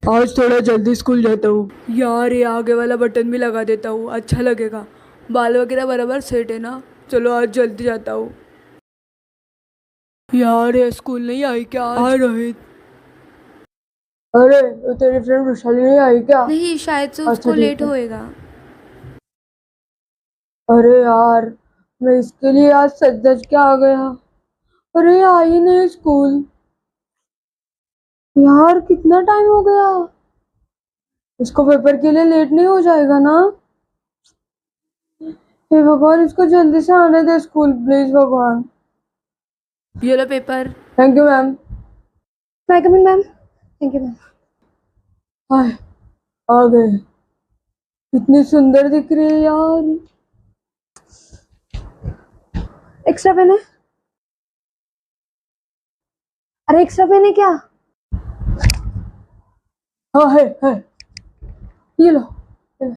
आज थोड़ा जल्दी स्कूल जाता हूँ यार। ये आगे वाला बटन भी लगा देता हूँ, अच्छा लगेगा। बाल वगैरह बराबर सेट है ना। चलो आज जल्दी जाता हूँ। यार ये स्कूल नहीं आई क्या आज? रोहित, अरे तो तेरी फ्रेंड वैशाली नहीं आई क्या? नहीं, शायद से अच्छा उसको ठीक लेट है। होएगा। अरे यार, मैं इसके लिए आज सच सच के आ गया। अरे आई नहीं स्कूल। यार कितना टाइम हो गया। इसको पेपर के लिए लेट नहीं हो जाएगा ना? हे भगवान, इसको जल्दी से आने दे स्कूल प्लीज भगवान। ये लो पेपर। Thank you ma'am. मैं come in ma'am. Thank you ma'am. Hi, आ गए। कितनी सुंदर दिख रही है यार। एक्स्ट्रा पेन है? अरे एक्स्ट्रा पेन है क्या? हाँ है। ये लो।